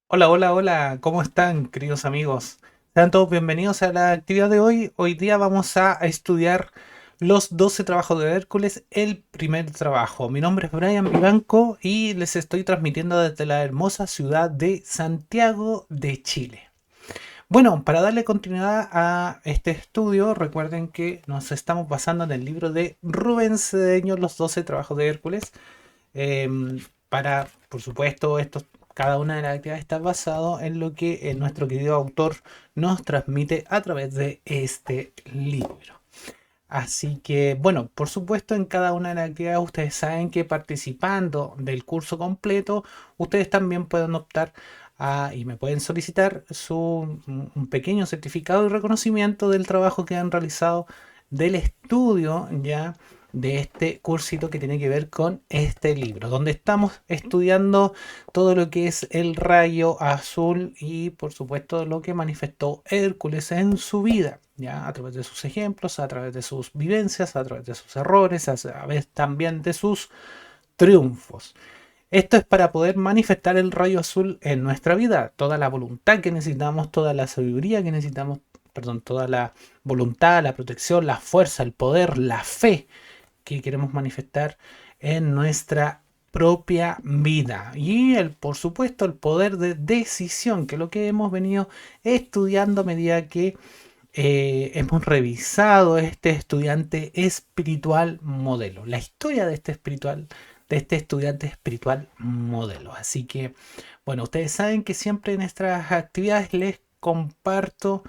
Hola, hola, hola, ¿cómo están, queridos amigos? Sean todos bienvenidos a la actividad de hoy. Hoy día vamos a estudiar los 12 trabajos de Hércules, el primer trabajo. Mi nombre es Brian Vivanco y les estoy transmitiendo desde la hermosa ciudad de Santiago de Chile. Bueno, para darle continuidad a este estudio, recuerden que nos estamos basando en el libro de Rubén Cedeño, Los 12 trabajos de Hércules. Para, por supuesto, cada una de las actividades está basado en lo que nuestro querido autor nos transmite a través de este libro. Así que, bueno, por supuesto, en cada una de las actividades ustedes saben que participando del curso completo, ustedes también pueden optar y me pueden solicitar un pequeño certificado y reconocimiento del trabajo que han realizado del estudio ya de este cursito que tiene que ver con este libro, donde estamos estudiando todo lo que es el rayo azul y por supuesto lo que manifestó Hércules en su vida, ya a través de sus ejemplos, a través de sus vivencias, a través de sus errores, a través también de sus triunfos. Esto es para poder manifestar el rayo azul en nuestra vida, toda la voluntad que necesitamos, toda la sabiduría que necesitamos, perdón, toda la voluntad, la protección, la fuerza, el poder, la fe que queremos manifestar en nuestra propia vida. Y por supuesto, el poder de decisión, que es lo que hemos venido estudiando a medida que hemos revisado este estudiante espiritual modelo, la historia de este estudiante espiritual modelo. Así que, bueno, ustedes saben que siempre en nuestras actividades les comparto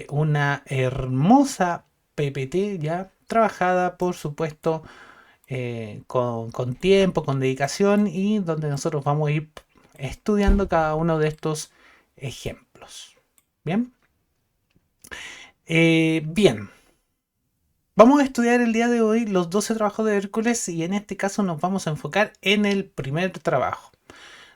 una hermosa PPT ya trabajada, por supuesto, con tiempo, con dedicación y donde nosotros vamos a ir estudiando cada uno de estos ejemplos. Bien, bien. Vamos a estudiar el día de hoy los 12 trabajos de Hércules y en este caso nos vamos a enfocar en el primer trabajo.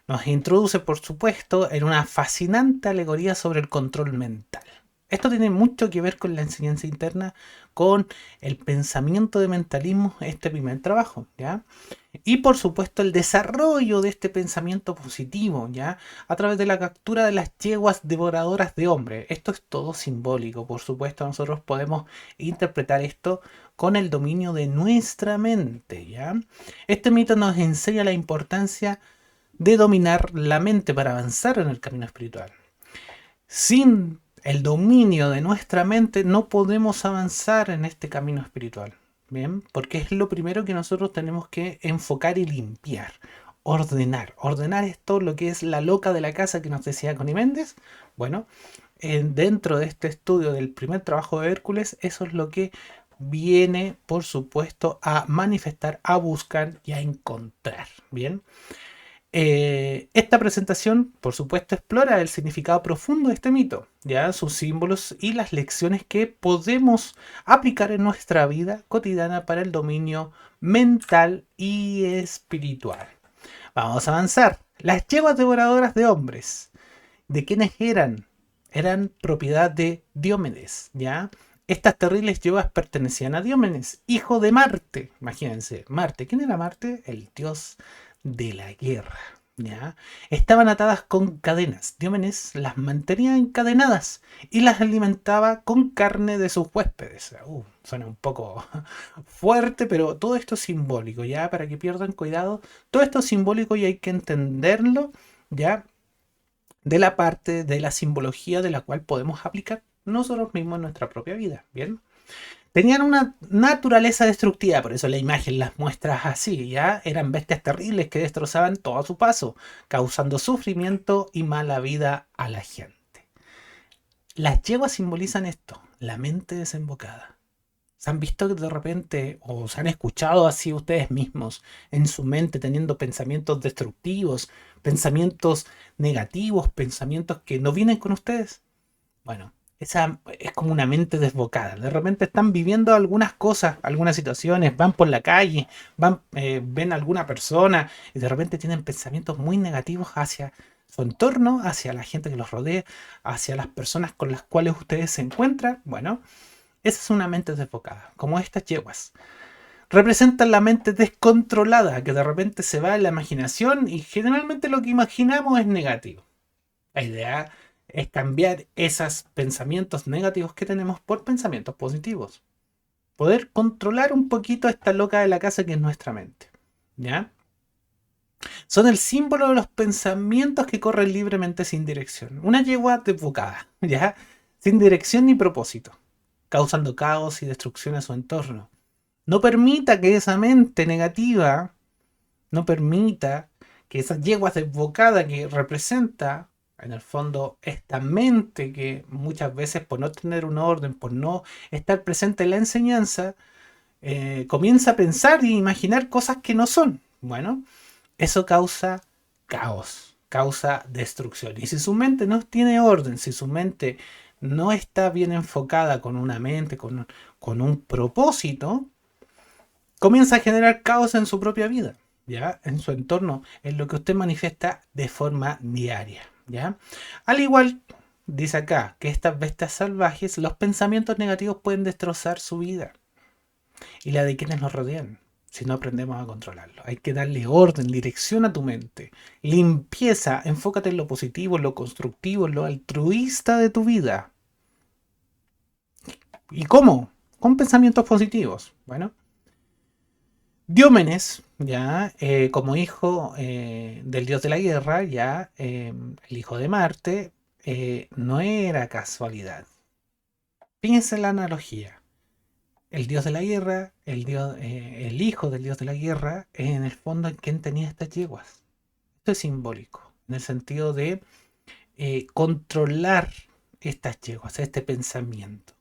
Nos introduce, por supuesto, en una fascinante alegoría sobre el control mental. Esto tiene mucho que ver con la enseñanza interna, con el pensamiento de mentalismo, este primer trabajo, ¿ya? Y por supuesto el desarrollo de este pensamiento positivo, ¿ya? A través de la captura de las yeguas devoradoras de hombres. Esto es todo simbólico, por supuesto nosotros podemos interpretar esto con el dominio de nuestra mente, ¿ya? Este mito nos enseña la importancia de dominar la mente para avanzar en el camino espiritual. Sin el dominio de nuestra mente no podemos avanzar en este camino espiritual. Bien, porque es lo primero que nosotros tenemos que enfocar y limpiar. Ordenar. Ordenar es todo lo que es la loca de la casa que nos decía Connie Méndez. Bueno, dentro de este estudio del primer trabajo de Hércules, eso es lo que viene, por supuesto, a manifestar, a buscar y a encontrar. Bien. Esta presentación, por supuesto, explora el significado profundo de este mito, ya sus símbolos y las lecciones que podemos aplicar en nuestra vida cotidiana para el dominio mental y espiritual. Vamos a avanzar. Las yeguas devoradoras de hombres. ¿De quiénes eran? Eran propiedad de Diomedes, ¿ya? Estas terribles yeguas pertenecían a Diomedes, hijo de Marte. Imagínense, Marte. ¿Quién era Marte? El dios de la guerra, ¿ya? Estaban atadas con cadenas. Diomedes las mantenía encadenadas y las alimentaba con carne de sus huéspedes. Suena un poco fuerte, pero todo esto es simbólico, ¿ya? Para que pierdan cuidado. Todo esto es simbólico y hay que entenderlo, ¿ya? De la parte de la simbología de la cual podemos aplicar nosotros mismos en nuestra propia vida, ¿bien? Tenían una naturaleza destructiva, por eso la imagen las muestra así, ¿ya? Eran bestias terribles que destrozaban todo a su paso, causando sufrimiento y mala vida a la gente. Las yeguas simbolizan esto, la mente desembocada. ¿Se han visto que de repente, o se han escuchado así ustedes mismos, en su mente teniendo pensamientos destructivos, pensamientos negativos, pensamientos que no vienen con ustedes? Bueno, esa es como una mente desbocada. De repente están viviendo algunas cosas, algunas situaciones, van por la calle, ven a alguna persona y de repente tienen pensamientos muy negativos hacia su entorno, hacia la gente que los rodea, hacia las personas con las cuales ustedes se encuentran. Bueno, esa es una mente desbocada, como estas yeguas. Representan la mente descontrolada, que de repente se va en la imaginación y generalmente lo que imaginamos es negativo. La idea es cambiar esos pensamientos negativos que tenemos por pensamientos positivos. Poder controlar un poquito a esta loca de la casa que es nuestra mente. ¿Ya? Son el símbolo de los pensamientos que corren libremente sin dirección. Una yegua desbocada, ¿ya? Sin dirección ni propósito, causando caos y destrucción a su entorno. No permita que esa mente negativa, no permita que esa yegua desbocada que representa, en el fondo, esta mente que muchas veces por no tener un orden, por no estar presente en la enseñanza, comienza a pensar y imaginar cosas que no son. Bueno, eso causa caos, causa destrucción. Y si su mente no tiene orden, si su mente no está bien enfocada con una mente, con un propósito, comienza a generar caos en su propia vida, ¿ya? En su entorno, en lo que usted manifiesta de forma diaria, ¿ya? Al igual, dice acá, que estas bestias salvajes, los pensamientos negativos pueden destrozar su vida y la de quienes nos rodean si no aprendemos a controlarlo. Hay que darle orden, dirección a tu mente, limpieza, enfócate en lo positivo, en lo constructivo, en lo altruista de tu vida. ¿Y cómo? Con pensamientos positivos. Bueno, Diómenes, ya como hijo del dios de la guerra, ya el hijo de Marte, no era casualidad. Fíjense la analogía. El dios de la guerra, el hijo del dios de la guerra, es en el fondo quien tenía estas yeguas. Esto es simbólico, en el sentido de controlar estas yeguas, este pensamiento,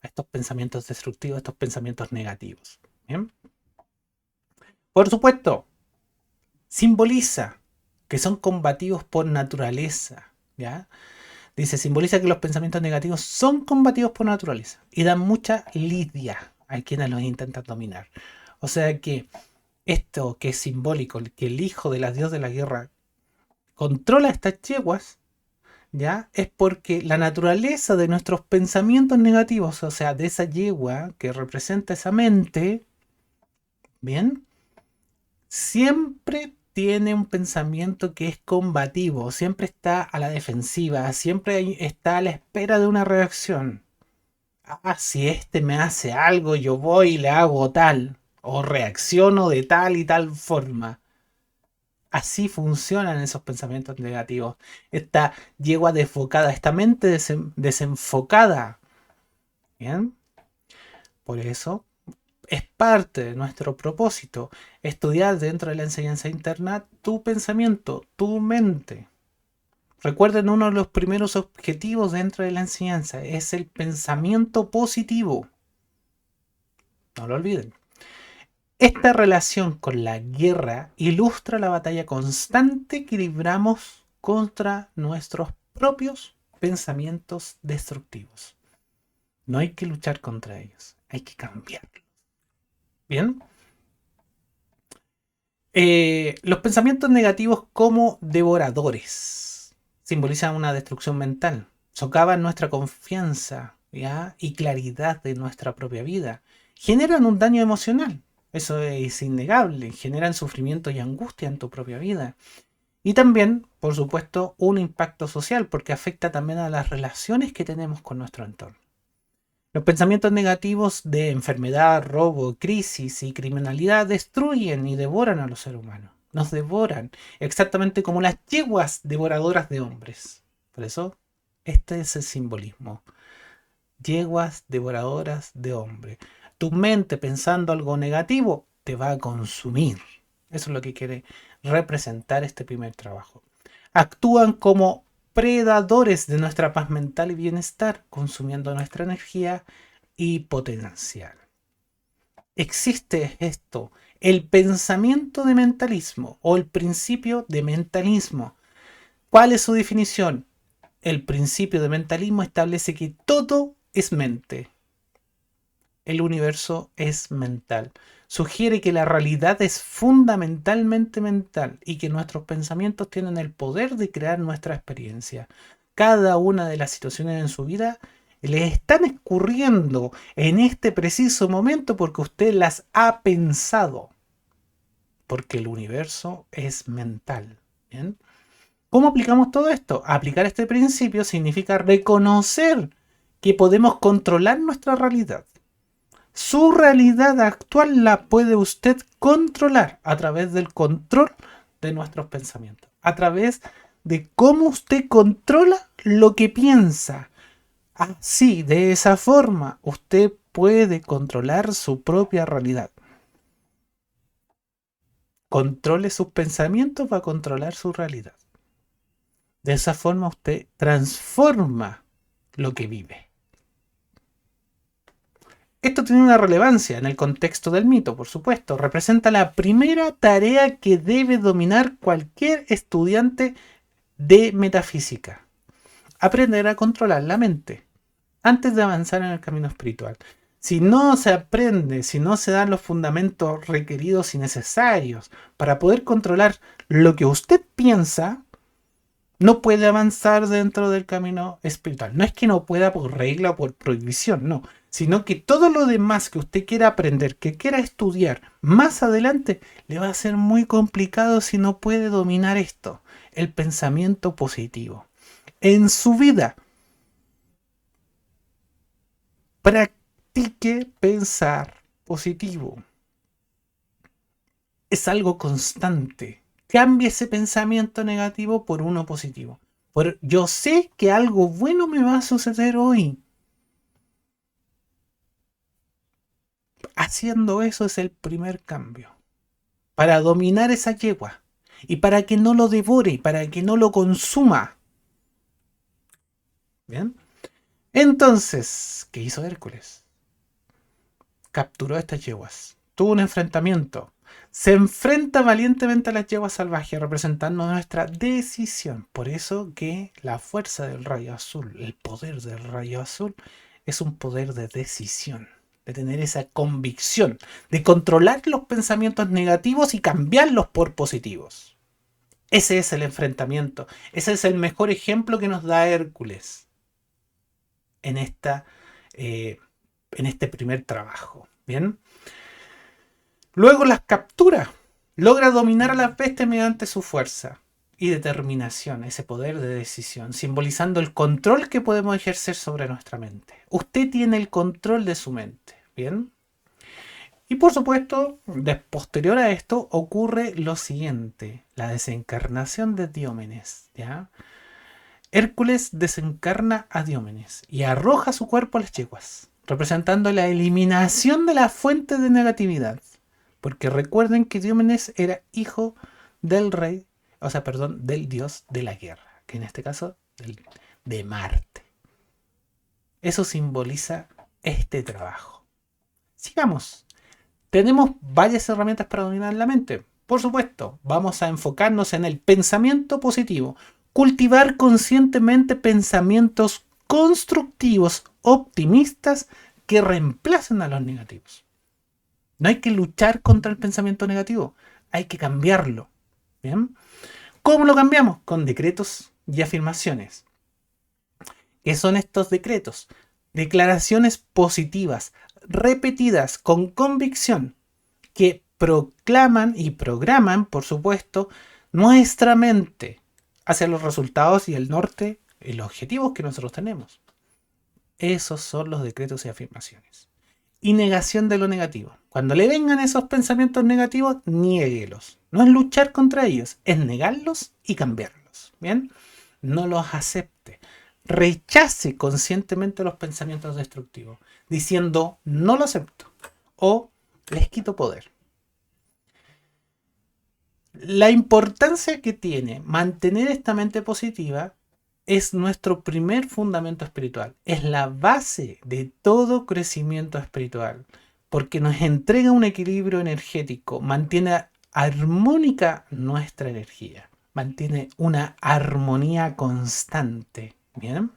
estos pensamientos destructivos, estos pensamientos negativos. ¿Bien? Por supuesto, simboliza que son combativos por naturaleza, ¿ya? Dice, simboliza que los pensamientos negativos son combativos por naturaleza y dan mucha lidia a quienes los intentan dominar. O sea que esto que es simbólico, que el hijo de la dios de la guerra controla estas yeguas, ¿ya? Es porque la naturaleza de nuestros pensamientos negativos, o sea, de esa yegua que representa esa mente, ¿bien? Siempre tiene un pensamiento que es combativo, siempre está a la defensiva, siempre está a la espera de una reacción. Ah, si este me hace algo, yo voy y le hago tal, o reacciono de tal y tal forma. Así funcionan esos pensamientos negativos. Esta yegua desfocada, esta mente desenfocada. ¿Bien? Por eso es parte de nuestro propósito estudiar dentro de la enseñanza interna tu pensamiento, tu mente. Recuerden, uno de los primeros objetivos dentro de la enseñanza es el pensamiento positivo. No lo olviden. Esta relación con la guerra ilustra la batalla constante que libramos contra nuestros propios pensamientos destructivos. No hay que luchar contra ellos, hay que cambiarlos. Bien. Los pensamientos negativos como devoradores simbolizan una destrucción mental, socavan nuestra confianza, ¿ya? Y claridad de nuestra propia vida, generan un daño emocional, eso es innegable, generan sufrimiento y angustia en tu propia vida. Y también, por supuesto, un impacto social, porque afecta también a las relaciones que tenemos con nuestro entorno. Los pensamientos negativos de enfermedad, robo, crisis y criminalidad destruyen y devoran a los seres humanos. Nos devoran, exactamente como las yeguas devoradoras de hombres. Por eso, este es el simbolismo. Yeguas devoradoras de hombres. Tu mente pensando algo negativo te va a consumir. Eso es lo que quiere representar este primer trabajo. Actúan como predadores de nuestra paz mental y bienestar, consumiendo nuestra energía y potencial. Existe esto, el pensamiento de mentalismo o el principio de mentalismo. ¿Cuál es su definición? El principio de mentalismo establece que todo es mente. El universo es mental. Sugiere que la realidad es fundamentalmente mental y que nuestros pensamientos tienen el poder de crear nuestra experiencia. Cada una de las situaciones en su vida le están escurriendo en este preciso momento porque usted las ha pensado. Porque el universo es mental. ¿Bien? ¿Cómo aplicamos todo esto? Aplicar este principio significa reconocer que podemos controlar nuestra realidad. Su realidad actual la puede usted controlar a través del control de nuestros pensamientos, a través de cómo usted controla lo que piensa. Así, de esa forma, usted puede controlar su propia realidad. Controle sus pensamientos, va a controlar su realidad. De esa forma usted transforma lo que vive. Esto tiene una relevancia en el contexto del mito, por supuesto. Representa la primera tarea que debe dominar cualquier estudiante de metafísica. Aprender a controlar la mente antes de avanzar en el camino espiritual. Si no se aprende, si no se dan los fundamentos requeridos y necesarios para poder controlar lo que usted piensa, no puede avanzar dentro del camino espiritual. No es que no pueda por regla o por prohibición, no. Sino que todo lo demás que usted quiera aprender, que quiera estudiar más adelante, le va a ser muy complicado si no puede dominar esto, el pensamiento positivo. En su vida, practique pensar positivo. Es algo constante. Cambie ese pensamiento negativo por uno positivo. Yo sé que algo bueno me va a suceder hoy. Haciendo eso es el primer cambio. Para dominar esa yegua. Y para que no lo devore, para que no lo consuma. ¿Bien? Entonces, ¿qué hizo Hércules? Capturó a estas yeguas. Tuvo un enfrentamiento. Se enfrenta valientemente a las yeguas salvajes, representando nuestra decisión. Por eso que la fuerza del rayo azul, el poder del rayo azul, es un poder de decisión. De tener esa convicción, de controlar los pensamientos negativos y cambiarlos por positivos. Ese es el enfrentamiento. Ese es el mejor ejemplo que nos da Hércules en este primer trabajo. ¿Bien? Luego las captura. Logra dominar a las bestias mediante su fuerza y determinación, ese poder de decisión, simbolizando el control que podemos ejercer sobre nuestra mente. Usted tiene el control de su mente. ¿Bien? Y por supuesto, posterior a esto ocurre lo siguiente, la desencarnación de Diómedes. ¿Ya? Hércules desencarna a Diómedes y arroja su cuerpo a las yeguas, representando la eliminación de la fuente de negatividad. Porque recuerden que Diómedes era hijo del rey, del dios de la guerra, que en este caso de Marte. Eso simboliza este trabajo. Sigamos. Tenemos varias herramientas para dominar la mente. Por supuesto, vamos a enfocarnos en el pensamiento positivo. Cultivar conscientemente pensamientos constructivos, optimistas, que reemplacen a los negativos. No hay que luchar contra el pensamiento negativo, hay que cambiarlo. ¿Bien? ¿Cómo lo cambiamos? Con decretos y afirmaciones. ¿Qué son estos decretos? Declaraciones positivas, repetidas con convicción, que proclaman y programan, por supuesto, nuestra mente hacia los resultados y el norte y los objetivos que nosotros tenemos. Esos son los decretos y afirmaciones. Y negación de lo negativo. Cuando le vengan esos pensamientos negativos, niéguelos. No es luchar contra ellos, es negarlos y cambiarlos. ¿Bien? No los acepte. Rechace conscientemente los pensamientos destructivos, diciendo no lo acepto o les quito poder. La importancia que tiene mantener esta mente positiva es nuestro primer fundamento espiritual. Es la base de todo crecimiento espiritual, porque nos entrega un equilibrio energético, mantiene armónica nuestra energía, mantiene una armonía constante. ¿Bien?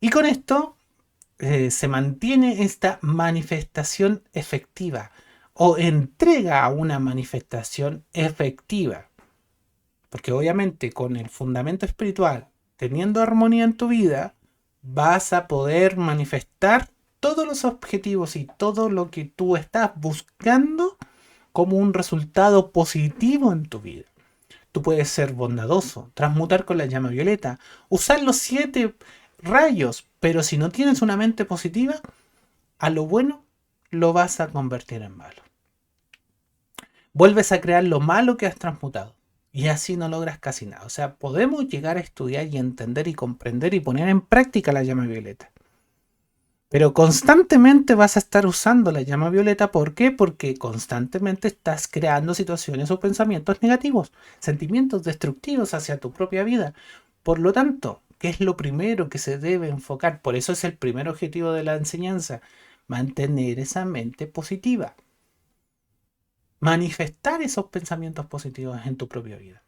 Y con esto se mantiene esta manifestación efectiva o entrega a una manifestación efectiva. Porque obviamente con el fundamento espiritual, teniendo armonía en tu vida, vas a poder manifestar todos los objetivos y todo lo que tú estás buscando como un resultado positivo en tu vida. Tú puedes ser bondadoso, transmutar con la llama violeta, usar los 7 rayos, pero si no tienes una mente positiva, a lo bueno lo vas a convertir en malo. Vuelves a crear lo malo que has transmutado y así no logras casi nada. O sea, podemos llegar a estudiar y entender y comprender y poner en práctica la llama violeta. Pero constantemente vas a estar usando la llama violeta. ¿Por qué? Porque constantemente estás creando situaciones o pensamientos negativos, sentimientos destructivos hacia tu propia vida. Por lo tanto, ¿qué es lo primero que se debe enfocar? Por eso es el primer objetivo de la enseñanza, mantener esa mente positiva. Manifestar esos pensamientos positivos en tu propia vida.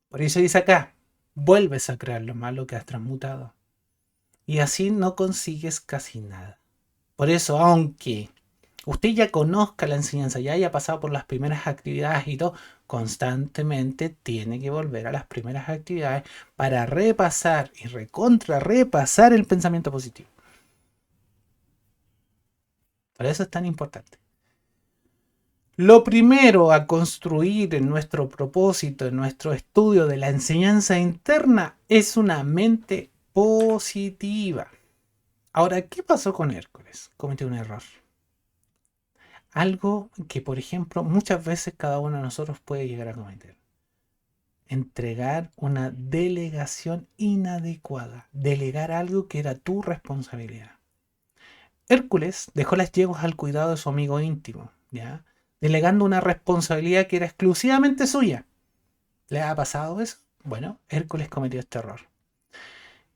Por eso dice acá, vuelves a crear lo malo que has transmutado. Y así no consigues casi nada. Por eso, aunque usted ya conozca la enseñanza, ya haya pasado por las primeras actividades y todo, constantemente tiene que volver a las primeras actividades para repasar y repasar el pensamiento positivo. Por eso es tan importante. Lo primero a construir en nuestro propósito, en nuestro estudio de la enseñanza interna, es una mente positiva. Ahora, ¿qué pasó con Hércules? Cometió un error. Algo que, por ejemplo, muchas veces cada uno de nosotros puede llegar a cometer. Entregar una delegación inadecuada. Delegar algo que era tu responsabilidad. Hércules dejó las yeguas al cuidado de su amigo íntimo, ¿ya? Delegando una responsabilidad que era exclusivamente suya. ¿Le ha pasado eso? Bueno, Hércules cometió este error.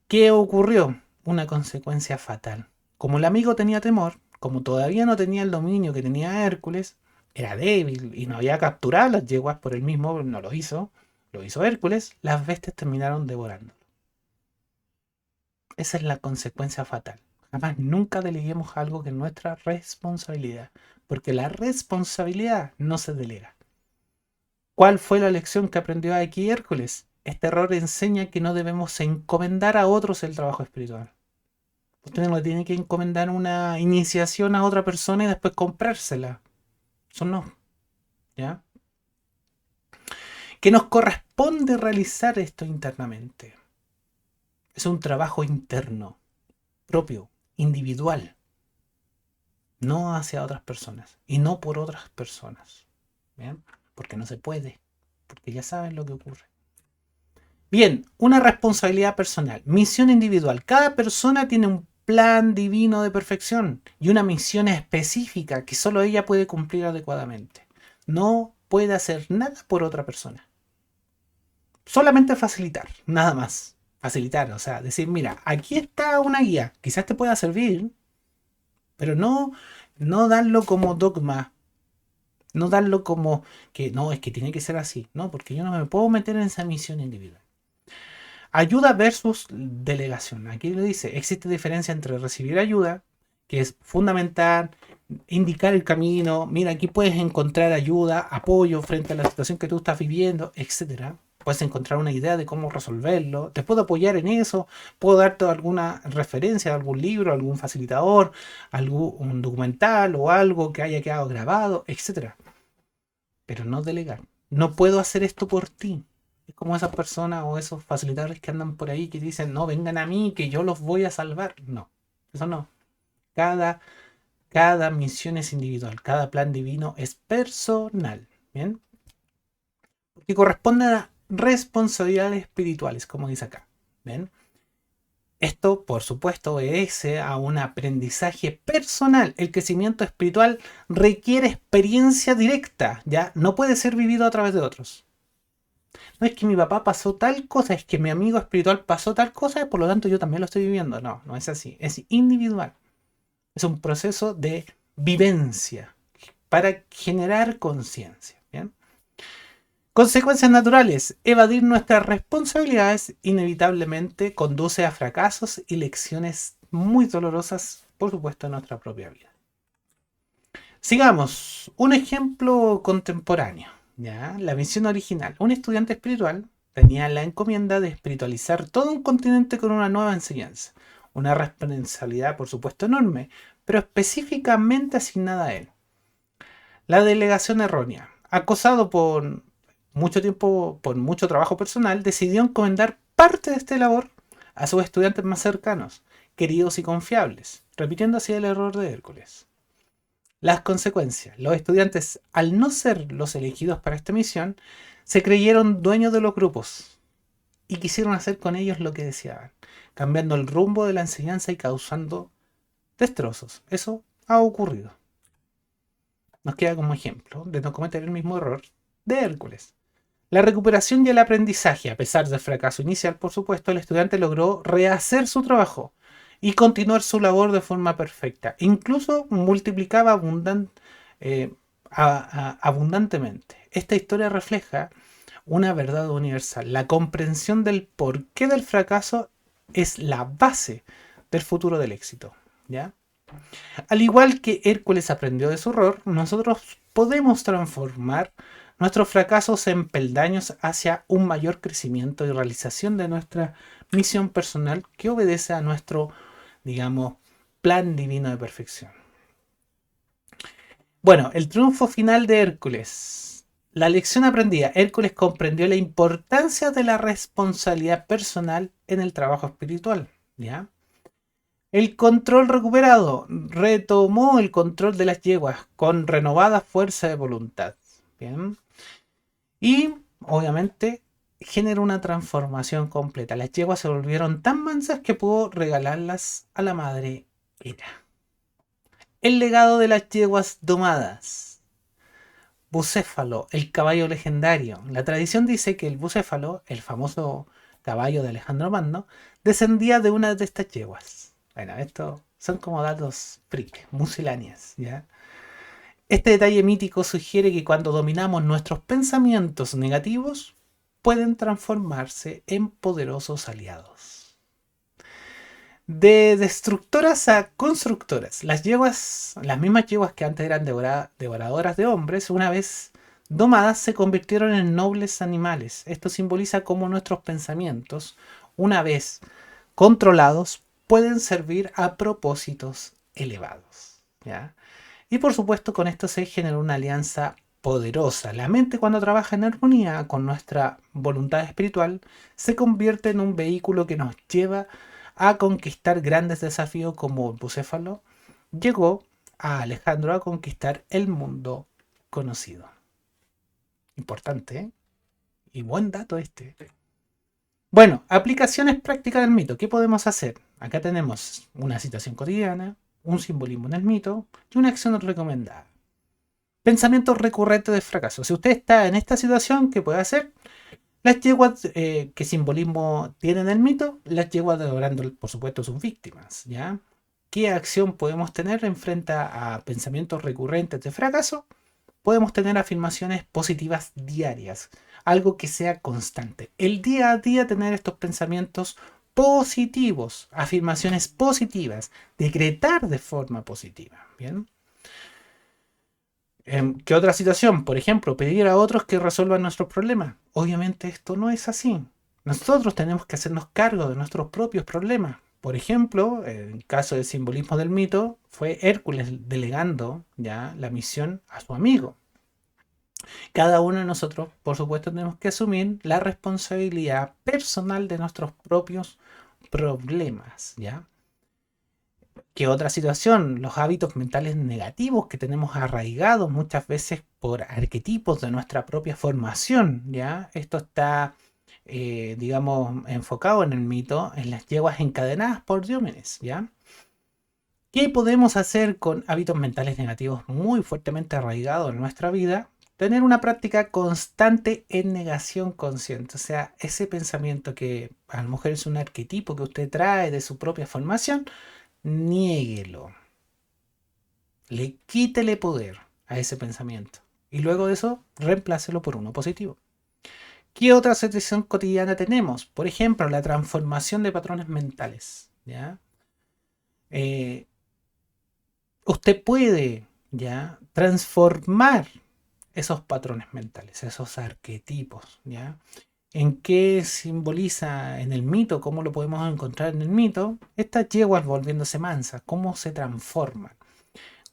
¿Qué ocurrió? Una consecuencia fatal. Como el amigo tenía temor, como todavía no tenía el dominio que tenía Hércules, era débil y no había capturado las yeguas por él mismo, no lo hizo Hércules, las bestias terminaron devorándolo. Esa es la consecuencia fatal. Jamás nunca deleguemos algo que es nuestra responsabilidad, porque la responsabilidad no se delega. ¿Cuál fue la lección que aprendió aquí Hércules? Este error enseña que no debemos encomendar a otros el trabajo espiritual. Usted no le tiene que encomendar una iniciación a otra persona y después comprársela. Eso no. ¿Ya? Que nos corresponde realizar esto internamente. Es un trabajo interno, propio, individual. No hacia otras personas. Y no por otras personas. ¿Bien? Porque no se puede. Porque ya saben lo que ocurre. Bien, una responsabilidad personal. Misión individual. Cada persona tiene un plan divino de perfección y una misión específica que solo ella puede cumplir adecuadamente. No puede hacer nada por otra persona. Solamente facilitar, nada más. Facilitar, o sea, decir, mira, aquí está una guía, quizás te pueda servir, pero no darlo como dogma, no darlo como que no, es que tiene que ser así, no, porque yo no me puedo meter en esa misión individual. Ayuda versus delegación. Aquí le dice, existe diferencia entre recibir ayuda, que es fundamental, indicar el camino, mira, aquí puedes encontrar ayuda, apoyo frente a la situación que tú estás viviendo, etc. Puedes encontrar una idea de cómo resolverlo, te puedo apoyar en eso, puedo darte alguna referencia, algún libro, algún facilitador, un documental o algo que haya quedado grabado, etc. Pero no delegar. No puedo hacer esto por ti. Es como esas personas o esos facilitadores que andan por ahí que dicen, no, vengan a mí, que yo los voy a salvar. No, eso no. Cada misión es individual, cada plan divino es personal. ¿Bien? Porque corresponde a responsabilidades espirituales, como dice acá. ¿Bien? Esto, por supuesto, obedece a un aprendizaje personal. El crecimiento espiritual requiere experiencia directa, ¿ya? No puede ser vivido a través de otros. No es que mi papá pasó tal cosa, es que mi amigo espiritual pasó tal cosa, y por lo tanto yo también lo estoy viviendo. No, no es así. Es individual. Es un proceso de vivencia para generar conciencia. ¿Bien? Consecuencias naturales. Evadir nuestras responsabilidades inevitablemente conduce a fracasos y lecciones muy dolorosas, por supuesto, en nuestra propia vida. Sigamos. Un ejemplo contemporáneo. ¿Ya? La misión original. Un estudiante espiritual tenía la encomienda de espiritualizar todo un continente con una nueva enseñanza. Una responsabilidad, por supuesto, enorme, pero específicamente asignada a él. La delegación errónea. Acosado por mucho tiempo, por mucho trabajo personal, decidió encomendar parte de esta labor a sus estudiantes más cercanos, queridos y confiables, repitiendo así el error de Hércules. Las consecuencias. Los estudiantes, al no ser los elegidos para esta misión, se creyeron dueños de los grupos y quisieron hacer con ellos lo que deseaban, cambiando el rumbo de la enseñanza y causando destrozos. Eso ha ocurrido. Nos queda como ejemplo de no cometer el mismo error de Hércules. La recuperación y el aprendizaje. A pesar del fracaso inicial, por supuesto, el estudiante logró rehacer su trabajo y continuar su labor de forma perfecta. Incluso multiplicaba abundantemente. Esta historia refleja una verdad universal. La comprensión del porqué del fracaso es la base del futuro del éxito. ¿Ya? Al igual que Hércules aprendió de su error, nosotros podemos transformar nuestros fracasos en peldaños hacia un mayor crecimiento y realización de nuestra misión personal que obedece a nuestro, digamos, plan divino de perfección. Bueno, el triunfo final de Hércules. La lección aprendida. Hércules comprendió la importancia de la responsabilidad personal en el trabajo espiritual. ¿Ya? El control recuperado. Retomó el control de las yeguas con renovada fuerza de voluntad. Bien. Y, obviamente, generó una transformación completa. Las yeguas se volvieron tan mansas que pudo regalarlas a la madre Hera. El legado de las yeguas domadas. Bucéfalo, el caballo legendario. La tradición dice que el bucéfalo, el famoso caballo de Alejandro Magno, descendía de una de estas yeguas. Bueno, esto son como datos freak, misceláneas, ¿ya? Este detalle mítico sugiere que cuando dominamos nuestros pensamientos negativos, pueden transformarse en poderosos aliados. De destructoras a constructoras. Las mismas yeguas que antes eran devoradoras de hombres, una vez domadas se convirtieron en nobles animales. Esto simboliza cómo nuestros pensamientos, una vez controlados, pueden servir a propósitos elevados. ¿Ya? Y por supuesto con esto se genera una alianza poderosa. La mente cuando trabaja en armonía con nuestra voluntad espiritual se convierte en un vehículo que nos lleva a conquistar grandes desafíos como Bucéfalo llegó a Alejandro a conquistar el mundo conocido. Importante, ¿eh? Y buen dato este. Bueno, aplicaciones prácticas del mito. ¿Qué podemos hacer? Acá tenemos una situación cotidiana, un simbolismo en el mito y una acción recomendada. Pensamiento recurrente de fracaso. Si usted está en esta situación, ¿qué puede hacer? Las yeguas, ¿qué simbolismo tienen el mito? Las yeguas devorando, por supuesto, sus víctimas. ¿Ya? ¿Qué acción podemos tener en frente a pensamientos recurrentes de fracaso? Podemos tener afirmaciones positivas diarias, algo que sea constante. El día a día tener estos pensamientos positivos, afirmaciones positivas, decretar de forma positiva. ¿Bien? ¿Qué otra situación? Por ejemplo, pedir a otros que resuelvan nuestros problemas. Obviamente esto no es así. Nosotros tenemos que hacernos cargo de nuestros propios problemas. Por ejemplo, en el caso del simbolismo del mito, fue Hércules delegando ya la misión a su amigo. Cada uno de nosotros, por supuesto, tenemos que asumir la responsabilidad personal de nuestros propios problemas, ¿ya? ¿Qué otra situación? Los hábitos mentales negativos que tenemos arraigados muchas veces por arquetipos de nuestra propia formación, ¿ya? Esto está, digamos, enfocado en el mito, en las yeguas encadenadas por Diómedes, ¿ya? ¿Qué podemos hacer con hábitos mentales negativos muy fuertemente arraigados en nuestra vida? Tener una práctica constante en negación consciente. O sea, ese pensamiento que a lo mejor es un arquetipo que usted trae de su propia formación, niéguelo. Quítele poder a ese pensamiento. Y luego de eso, reemplácelo por uno positivo. ¿Qué otra situación cotidiana tenemos? Por ejemplo, la transformación de patrones mentales. ¿Ya? Usted puede ya transformar esos patrones mentales, esos arquetipos, ¿ya? ¿En qué simboliza en el mito? ¿Cómo lo podemos encontrar en el mito? Estas yeguas volviéndose mansas, ¿cómo se transforman?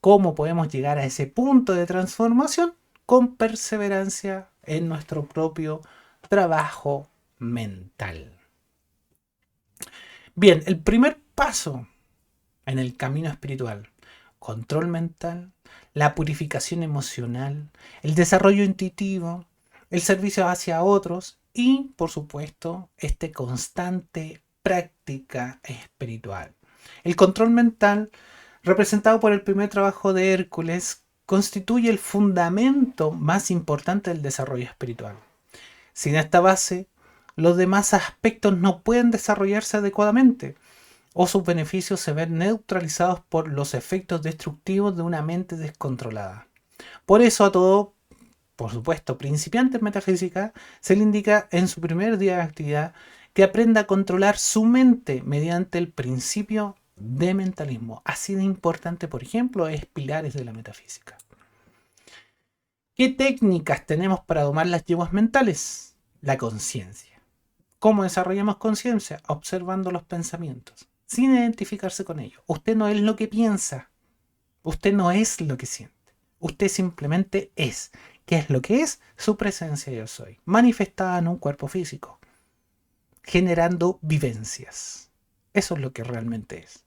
¿Cómo podemos llegar a ese punto de transformación? Con perseverancia en nuestro propio trabajo mental. Bien, el primer paso en el camino espiritual: control mental, la purificación emocional, el desarrollo intuitivo, el servicio hacia otros y, por supuesto, constante práctica espiritual. El control mental, representado por el primer trabajo de Hércules, constituye el fundamento más importante del desarrollo espiritual. Sin esta base, los demás aspectos no pueden desarrollarse adecuadamente, o sus beneficios se ven neutralizados por los efectos destructivos de una mente descontrolada. Por eso a todo, por supuesto, principiante en metafísica, se le indica en su primer día de actividad que aprenda a controlar su mente mediante el principio de mentalismo. Así de importante, por ejemplo, es pilares de la metafísica. ¿Qué técnicas tenemos para domar las yeguas mentales? La conciencia. ¿Cómo desarrollamos conciencia? Observando los pensamientos, sin identificarse con ellos. Usted no es lo que piensa. Usted no es lo que siente. Usted simplemente es. ¿Qué es lo que es? Su presencia yo soy, manifestada en un cuerpo físico, generando vivencias. Eso es lo que realmente es.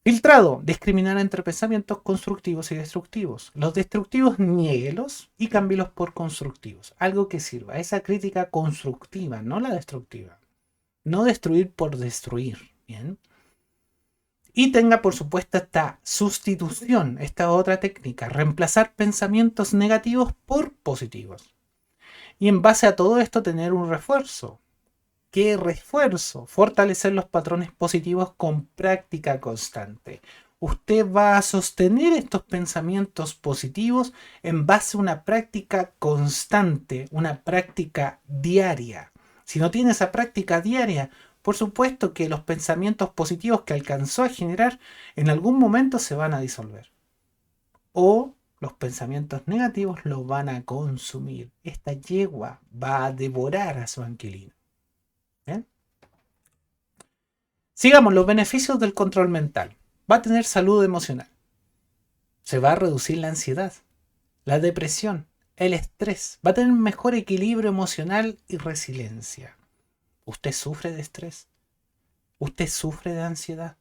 Filtrado: discriminar entre pensamientos constructivos y destructivos. Los destructivos, niéguelos y cámbielos por constructivos. Algo que sirva. Esa crítica constructiva, no la destructiva. No destruir por destruir. Bien. Y tenga, por supuesto, esta sustitución, esta otra técnica: reemplazar pensamientos negativos por positivos. Y en base a todo esto, tener un refuerzo. ¿Qué refuerzo? Fortalecer los patrones positivos con práctica constante. Usted va a sostener estos pensamientos positivos en base a una práctica constante, una práctica diaria. Si no tiene esa práctica diaria, por supuesto que los pensamientos positivos que alcanzó a generar en algún momento se van a disolver. O los pensamientos negativos lo van a consumir. Esta yegua va a devorar a su inquilino. ¿Bien? Sigamos, los beneficios del control mental. Va a tener salud emocional. Se va a reducir la ansiedad, la depresión, el estrés. Va a tener mejor equilibrio emocional y resiliencia. ¿Usted sufre de estrés? ¿Usted sufre de ansiedad?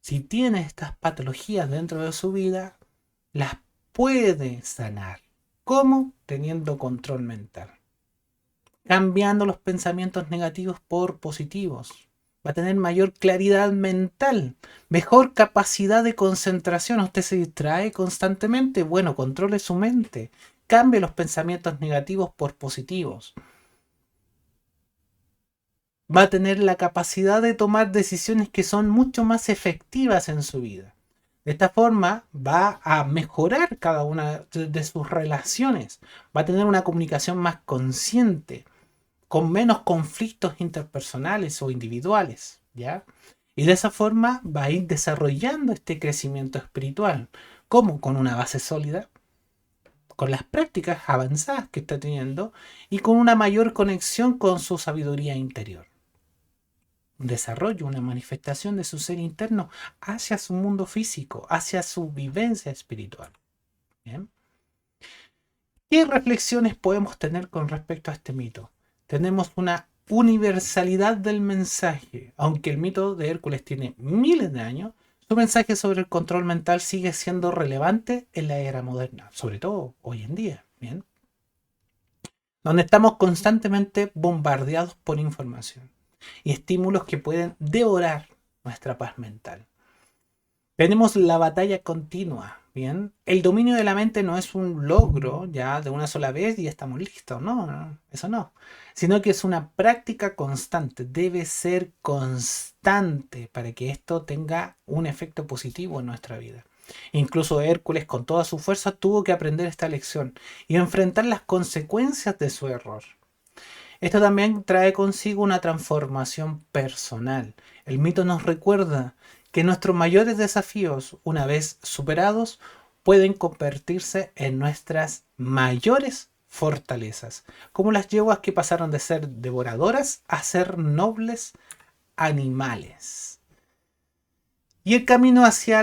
Si tiene estas patologías dentro de su vida, las puede sanar. ¿Cómo? Teniendo control mental. Cambiando los pensamientos negativos por positivos. Va a tener mayor claridad mental, mejor capacidad de concentración. Usted se distrae constantemente. Bueno, controle su mente. Cambie los pensamientos negativos por positivos. Va a tener la capacidad de tomar decisiones que son mucho más efectivas en su vida. De esta forma va a mejorar cada una de sus relaciones. Va a tener una comunicación más consciente, con menos conflictos interpersonales o individuales, ¿ya? Y de esa forma va a ir desarrollando este crecimiento espiritual. ¿Cómo? Con una base sólida, con las prácticas avanzadas que está teniendo y con una mayor conexión con su sabiduría interior. Un desarrollo, una manifestación de su ser interno hacia su mundo físico, hacia su vivencia espiritual. ¿Bien? ¿Qué reflexiones podemos tener con respecto a este mito? Tenemos una universalidad del mensaje. Aunque el mito de Hércules tiene miles de años, su mensaje sobre el control mental sigue siendo relevante en la era moderna, sobre todo hoy en día, ¿bien? Donde estamos constantemente bombardeados por información y estímulos que pueden devorar nuestra paz mental. Tenemos la batalla continua, ¿bien? El dominio de la mente no es un logro ya de una sola vez y ya estamos listos, no, eso no. Sino que es una práctica constante, debe ser constante para que esto tenga un efecto positivo en nuestra vida. Incluso Hércules, con toda su fuerza, tuvo que aprender esta lección y enfrentar las consecuencias de su error. Esto también trae consigo una transformación personal. El mito nos recuerda que nuestros mayores desafíos, una vez superados, pueden convertirse en nuestras mayores fortalezas, como las yeguas que pasaron de ser devoradoras a ser nobles animales. Y el camino hacia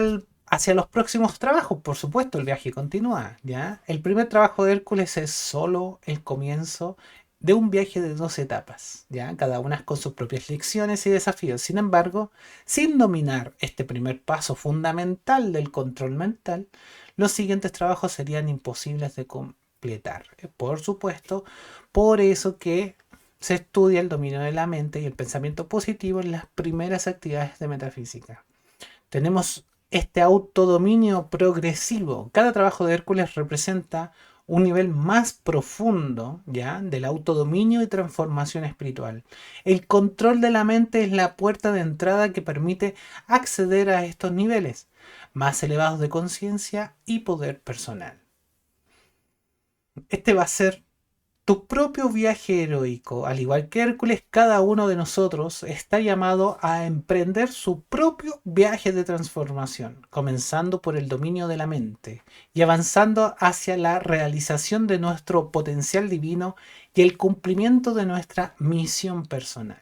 hacia los próximos trabajos, por supuesto, el viaje continúa, ¿ya? El primer trabajo de Hércules es solo el comienzo de un viaje de 2 etapas, ¿ya? Cada una con sus propias lecciones y desafíos. Sin embargo, sin dominar este primer paso fundamental del control mental, los siguientes trabajos serían imposibles de completar. Por supuesto, por eso que se estudia el dominio de la mente y el pensamiento positivo en las primeras actividades de metafísica. Tenemos este autodominio progresivo. Cada trabajo de Hércules representa un nivel más profundo, ¿ya?, del autodominio y transformación espiritual. El control de la mente es la puerta de entrada que permite acceder a estos niveles más elevados de conciencia y poder personal. Este va a ser tu propio viaje heroico. Al igual que Hércules, cada uno de nosotros está llamado a emprender su propio viaje de transformación, comenzando por el dominio de la mente y avanzando hacia la realización de nuestro potencial divino y el cumplimiento de nuestra misión personal.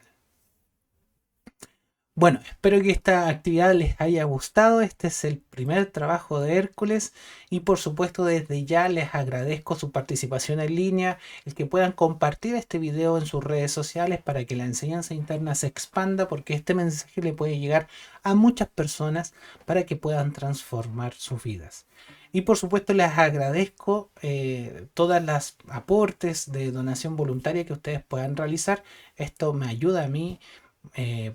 Bueno, espero que esta actividad les haya gustado. Este es el primer trabajo de Hércules y por supuesto desde ya les agradezco su participación en línea, el que puedan compartir este video en sus redes sociales para que la enseñanza interna se expanda, porque este mensaje le puede llegar a muchas personas para que puedan transformar sus vidas. Y por supuesto les agradezco todas las aportes de donación voluntaria que ustedes puedan realizar. Esto me ayuda a mí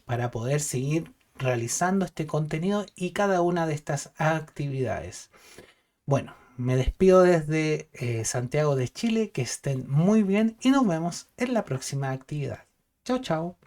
para poder seguir realizando este contenido y cada una de estas actividades. Bueno, me despido desde Santiago de Chile, que estén muy bien y nos vemos en la próxima actividad. Chao, chao.